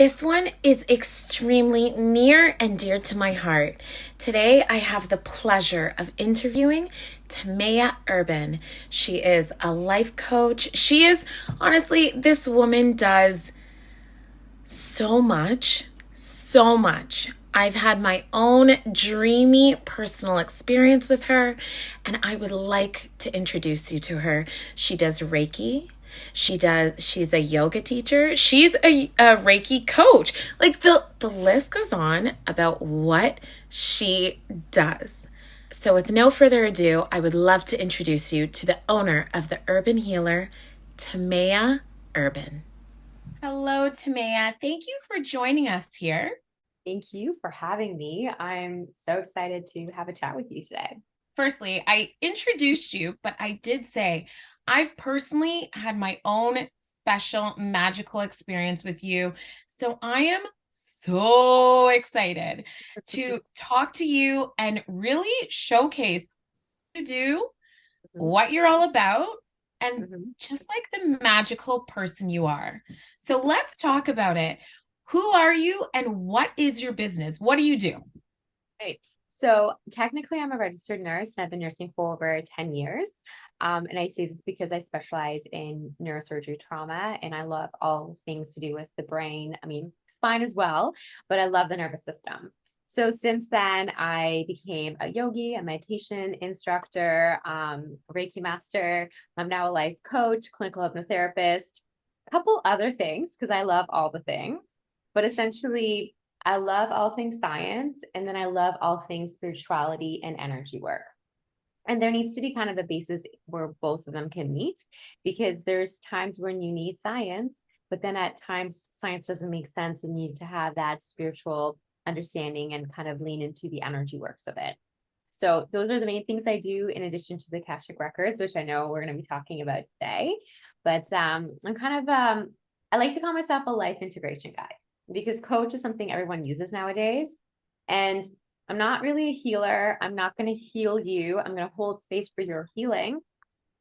This one is extremely near and dear to my heart. Today, I have the pleasure of interviewing Timea Urban. She is a life coach. Honestly, this woman does so much, so much. I've had my own dreamy personal experience with her, and I would like to introduce you to her. She does Reiki. She's a yoga teacher. She's a Reiki coach. Like the list goes on about what she does. So with no further ado, I would love to introduce you to the owner of the Urban Healer, Timea Urban. Hello, Timea. Thank you for joining us here. Thank you for having me. I'm so excited to have a chat with you today. Firstly, I introduced you, but I did say I've personally had my own special magical experience with you. So I am so excited to talk to you and really showcase what you do, Mhm, what you're all about, and mhm. just like the magical person you are. So let's talk about it. Who are you and what is your business? What do you do? Great. So technically, I'm a registered nurse and I've been nursing for over 10 years. And I say this because I specialize in neurosurgery trauma and I love all things to do with the brain. I mean, spine as well, but I love the nervous system. So since then, I became a yogi, a meditation instructor, Reiki master. I'm now a life coach, clinical hypnotherapist, a couple other things because I love all the things. But essentially, I love all things science, and then I love all things spirituality and energy work. And there needs to be kind of a basis where both of them can meet because there's times when you need science, but then at times science doesn't make sense and you need to have that spiritual understanding and kind of lean into the energy works of it. So those are the main things I do in addition to the Akashic records, which I know we're going to be talking about today. But I'm kind of I like to call myself a life integration guide because coach is something everyone uses nowadays. And I'm not really a healer. I'm not going to heal you. I'm going to hold space for your healing.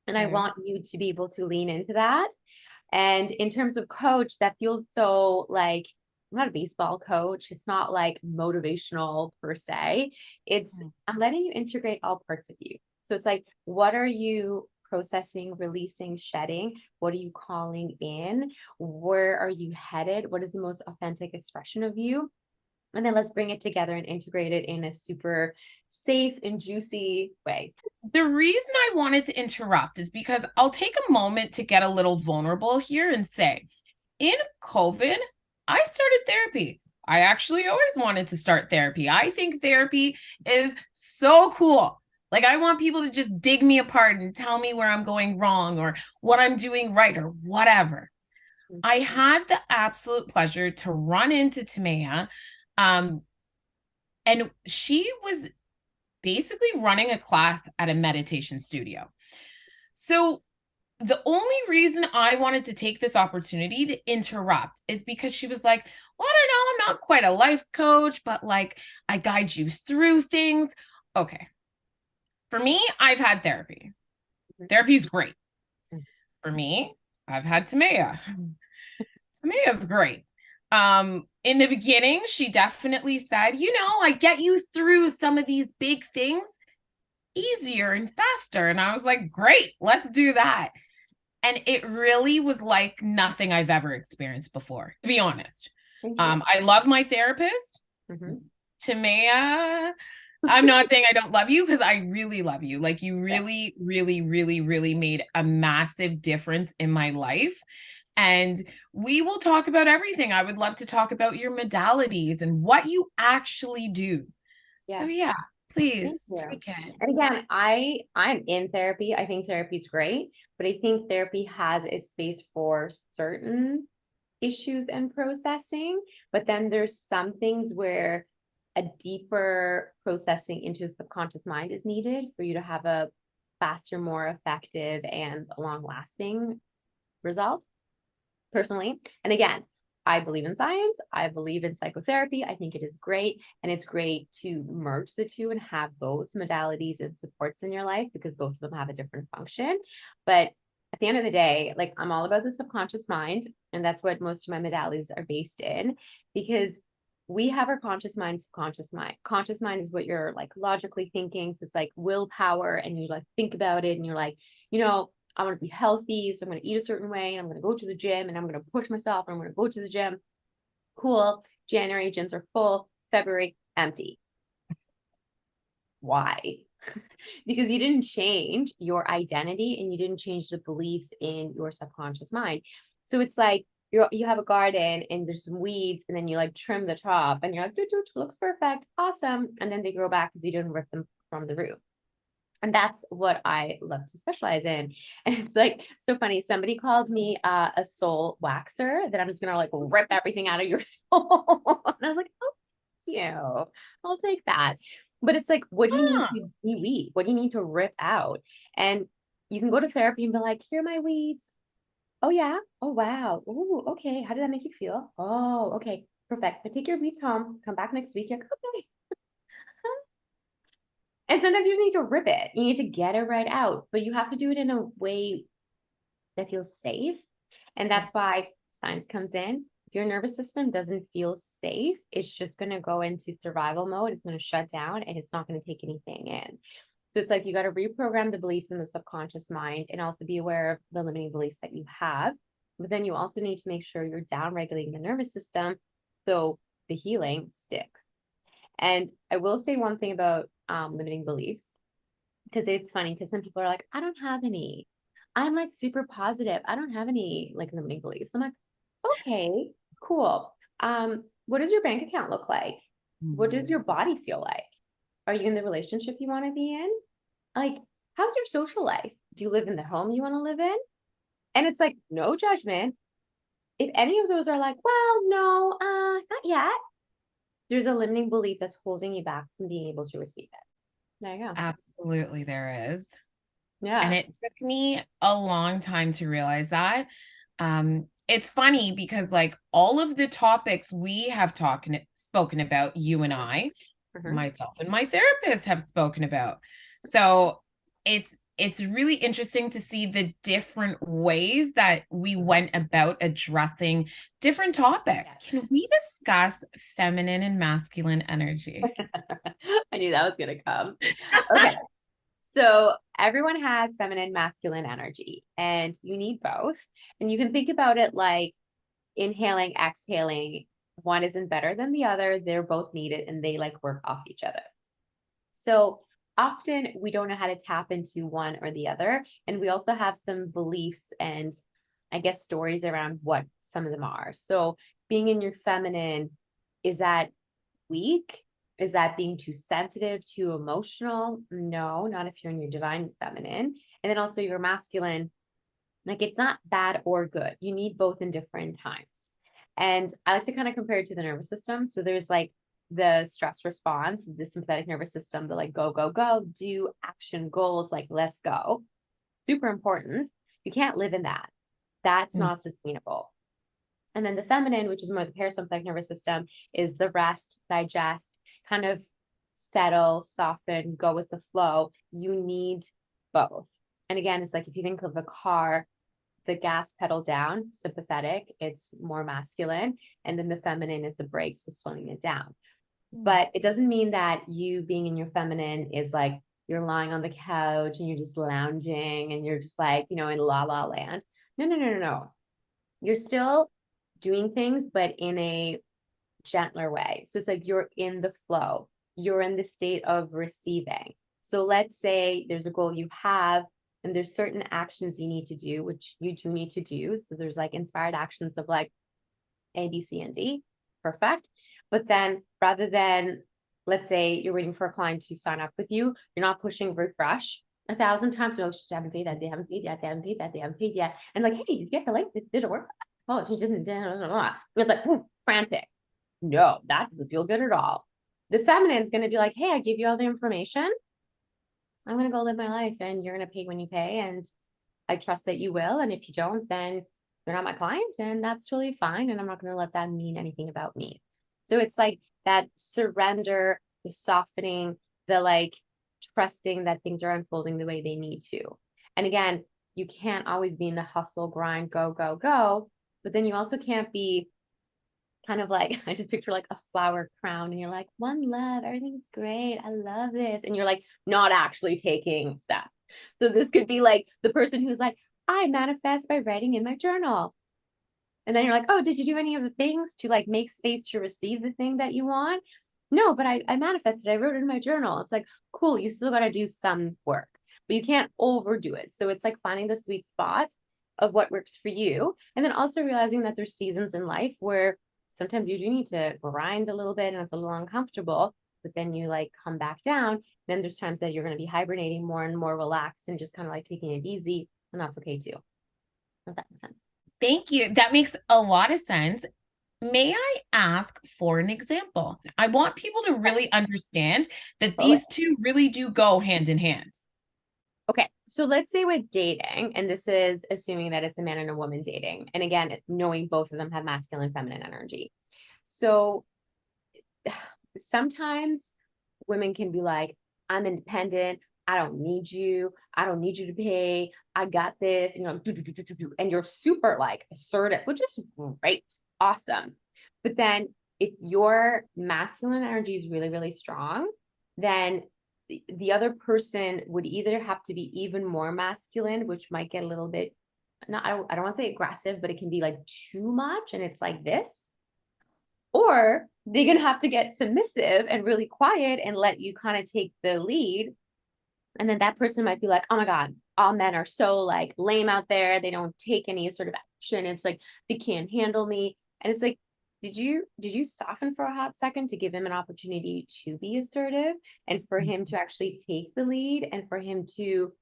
And I Okay. want you to be able to lean into that. And in terms of coach, that feels so like I'm not a baseball coach. It's not like motivational per se. It's I'm letting you integrate all parts of you. So it's like, what are you processing, releasing, shedding? What are you calling in? Where are you headed? What is the most authentic expression of you? And then let's bring it together and integrate it in a super safe and juicy way. The reason I wanted to interrupt is because I'll take a moment to get a little vulnerable here and say, in COVID, I started therapy. I actually always wanted to start therapy. I think therapy is so cool. Like, I want people to just dig me apart and tell me where I'm going wrong or what I'm doing right or whatever. I had the absolute pleasure to run into Timea, um, and she was basically running a class at a meditation studio. So the only reason I wanted to take this opportunity to interrupt is because she was like, well, I don't know, I'm not quite a life coach, but like I guide you through things. Okay. For me, I've had therapy. Therapy's great. For me, I've had Timea. Tamea's great. In the beginning, she definitely said, I get you through some of these big things easier and faster. And I was like, great, let's do that. And it really was like nothing I've ever experienced before, to be honest. Thank you. I love my therapist, Mhm. Timea. I'm not saying I don't love you because I really love you. Like, you Yeah. really, really, really, really made a massive difference in my life. And we will talk about everything. I would love to talk about your modalities and what you actually do. So, Yeah. yeah, Thank please you. take it. And again, I'm in therapy. I think therapy is great, but I think therapy has its space for certain issues and processing. But then there's some things where a deeper processing into the subconscious mind is needed for you to have a faster, more effective, and long lasting result personally. And again, I believe in science. I believe in psychotherapy. I think it is great. And it's great to merge the two and have both modalities and supports in your life because both of them have a different function. But at the end of the day, like I'm all about the subconscious mind, and that's what most of my modalities are based in, because we have our conscious mind, subconscious mind. Conscious mind is what you're like logically thinking. So it's like willpower, and you like think about it, and you're like, I want to be healthy, so I'm going to eat a certain way, and I'm going to go to the gym, and I'm going to push myself, and I'm going to go to the gym. Cool. January, gyms are full. February, empty. Why? Because you didn't change your identity and you didn't change the beliefs in your subconscious mind. So it's like you have a garden and there's some weeds, and then you like trim the top and you're like, dude, looks perfect, awesome. And then they grow back because you didn't rip them from the root. And that's what I love to specialize in. And it's like so funny. Somebody called me a soul waxer, that I'm just gonna like rip everything out of your soul. And I was like, oh, you, I'll take that. But it's like, what do you need Huh. to delete? What do you need to rip out? And you can go to therapy and be like, here are my weeds. Oh yeah. Oh wow. Oh, okay. How did that make you feel? Oh, okay. Perfect. But take your weeds home. Come back next week. You're like, okay. And sometimes you just need to rip it. You need to get it right out, but you have to do it in a way that feels safe. And Yeah. that's why science comes in. If your nervous system doesn't feel safe, it's just going to go into survival mode. It's going to shut down and it's not going to take anything in. So it's like you got to reprogram the beliefs in the subconscious mind and also be aware of the limiting beliefs that you have. But then you also need to make sure you're down regulating the nervous system so the healing sticks. And I will say one thing about limiting beliefs, because it's funny because some people are like, I don't have any. I'm like super positive. I don't have any like limiting beliefs. I'm like, okay, cool. What does your bank account look like? What does your body feel like? Are you in the relationship you want to be in? Like, how's your social life? Do you live in the home you want to live in? And it's like, no judgment. If any of those are like, well, no, not yet, there's a limiting belief that's holding you back from being able to receive it. There you go. Absolutely, there is. And Yeah. it took me a long time to realize that. It's funny because like all of the topics we have spoken about, you and I, Mhm. myself and my therapist have spoken about. So it's really interesting to see the different ways that we went about addressing different topics. Yes. Can we discuss feminine and masculine energy? I knew that was going to come. Okay. So everyone has feminine, masculine energy, and you need both. And you can think about it like inhaling, exhaling. One isn't better than the other. They're both needed and they like work off each other. So often we don't know how to tap into one or the other. And we also have some beliefs and I guess stories around what some of them are. So being in your feminine, is that weak? Is that being too sensitive, too emotional? No, not if you're in your divine feminine. And then also your masculine, like it's not bad or good. You need both in different times. And I like to kind of compare it to the nervous system. So there's like the stress response, the sympathetic nervous system, the like go, go, go, do action goals, like let's go. Super important. You can't live in that. That's Mm. not sustainable. And then the feminine, which is more the parasympathetic nervous system, is the rest, digest, kind of settle, soften, go with the flow. You need both. And again, it's like if you think of a car, the gas pedal down, sympathetic, it's more masculine. And then the feminine is the brakes, so slowing it down. But it doesn't mean that you being in your feminine is like you're lying on the couch and you're just lounging and you're just like, in la la land. No, no, no, no, no. You're still doing things, but in a gentler way. So it's like you're in the flow, you're in the state of receiving. So let's say there's a goal you have, and there's certain actions you need to do, which you do need to do. So there's like inspired actions of like A, B, C, and D. Perfect. But then rather than, let's say you're waiting for a client to sign up with you, you're not pushing refresh 1,000 times. No, they haven't paid that. They haven't paid yet. They haven't paid that. They haven't paid yet. And like, hey, did you get the link? Did it work? Oh, she didn't. It's like frantic. No, that doesn't feel good at all. The feminine is going to be like, hey, I give you all the information. I'm going to go live my life and you're going to pay when you pay. And I trust that you will. And if you don't, then you're not my client. And that's really fine. And I'm not going to let that mean anything about me. So it's like that surrender, the softening, the like trusting that things are unfolding the way they need to. And again, you can't always be in the hustle, grind, go, go, go. But then you also can't be kind of like, I just picture like a flower crown and you're like, one love, everything's great. I love this. And you're like, not actually taking steps. So this could be like the person who's like, I manifest by writing in my journal. And then you're like, oh, did you do any of the things to like make space to receive the thing that you want? No, but I manifested. I wrote it in my journal. It's like, cool, you still got to do some work, but you can't overdo it. So it's like finding the sweet spot of what works for you. And then also realizing that there's seasons in life where sometimes you do need to grind a little bit and it's a little uncomfortable, but then you like come back down. Then there's times that you're going to be hibernating more and more relaxed and just kind of like taking it easy. And that's okay too. Does that make sense? Thank you. That makes a lot of sense. May I ask for an example? I want people to really understand that Totally. these two really do go hand in hand. Okay, so let's say with dating, and this is assuming that it's a man and a woman dating, and again, knowing both of them have masculine and feminine energy. So sometimes women can be like, I'm independent. I don't need you. I don't need you to pay. I got this. And you're like, do, do, do, do, do, do. And you're super like assertive, which is great. Awesome. But then if your masculine energy is really, really strong, then the other person would either have to be even more masculine, which might get a little bit, not, I don't want to say aggressive, but it can be like too much. And it's like this, or they're going to have to get submissive and really quiet and let you kind of take the lead. And then that person might be like, oh my God, all men are so like lame out there. They don't take any sort of action. It's like, they can't handle me. And it's like, did you soften for a hot second to give him an opportunity to be assertive and for him to actually take the lead and for him to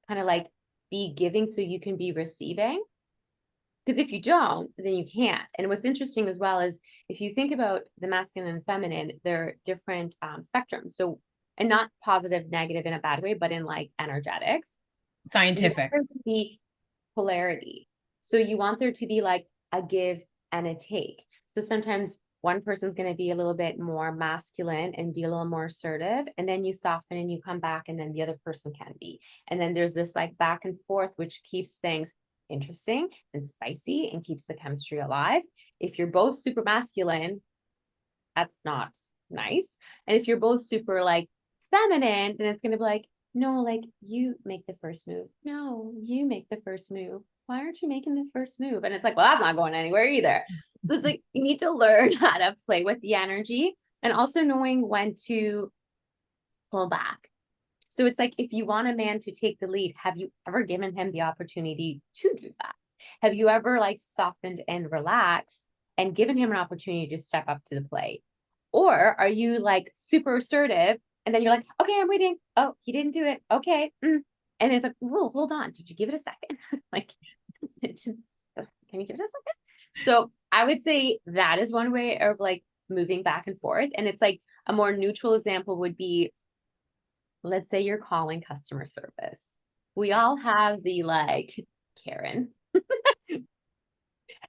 kind of like be giving so you can be receiving? Because if you don't, then you can't. And what's interesting as well is if you think about the masculine and feminine, they're different spectrums. So, and not positive, negative in a bad way, but in like energetics, you want Scientific. there to be polarity. So you want there to be like a give and a take. So sometimes one person's going to be a little bit more masculine and be a little more assertive, and then you soften and you come back, and then the other person can be. And then there's this like back and forth, which keeps things interesting and spicy and keeps the chemistry alive. If you're both super masculine, that's not nice. And if you're both super like feminine, then it's going to be like, no, like you make the first move. No, you make the first move. Why aren't you making the first move? And it's like, well, that's not going anywhere either. So it's like you need to learn how to play with the energy and also knowing when to pull back. So it's like if you want a man to take the lead, have you ever given him the opportunity to do that? Have you ever like softened and relaxed and given him an opportunity to step up to the plate? Or are you like super assertive and then you're like, okay, I'm waiting. Oh, he didn't do it. Okay. And it's like, whoa, hold on. Did you give it a second? Like, can you give it a second? So I would say that is one way of like moving back and forth. And it's like a more neutral example would be, let's say you're calling customer service. We all have the like Karen.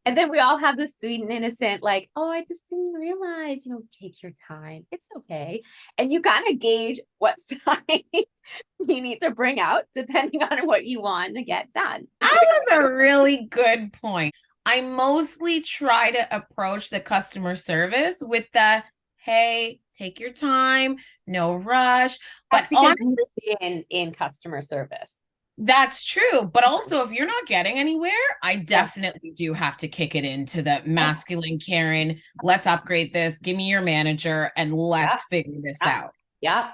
And then we all have the sweet and innocent, like, oh, I just didn't realize, take your time. It's okay. And you kind of gauge what side you need to bring out depending on what you want to get done. That was a really good point. I mostly try to approach the customer service with the, hey, take your time, no rush. But That's because honestly, you've been in customer service. that's true. But also, if you're not getting anywhere, I Yeah. definitely do have to kick it into the masculine Karen. Let's upgrade this. Give me your manager and Yeah. let's figure this Yeah. out. Yeah.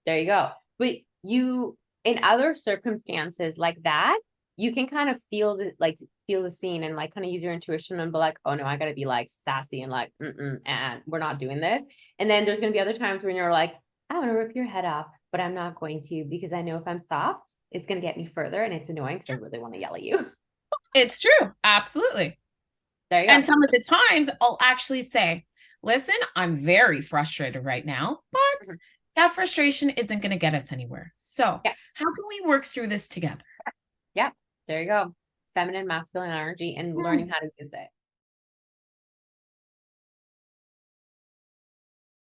There you go. But you, in other circumstances like that, you can kind of feel the scene and like kind of use your intuition and be like, oh no, I got to be like sassy and like, and we're not doing this. And then there's going to be other times when you're like, I want to rip your head off, but I'm not going to because I know if I'm soft, it's going to get me further and it's annoying because I really want to yell at you. It's true. Absolutely. There you And go. some of the times I'll actually say, listen, I'm very frustrated right now, but Mhm. that frustration isn't going to get us anywhere. So, Yeah. how can we work through this together? Yeah. There you go. Feminine, masculine energy and learning how to use it.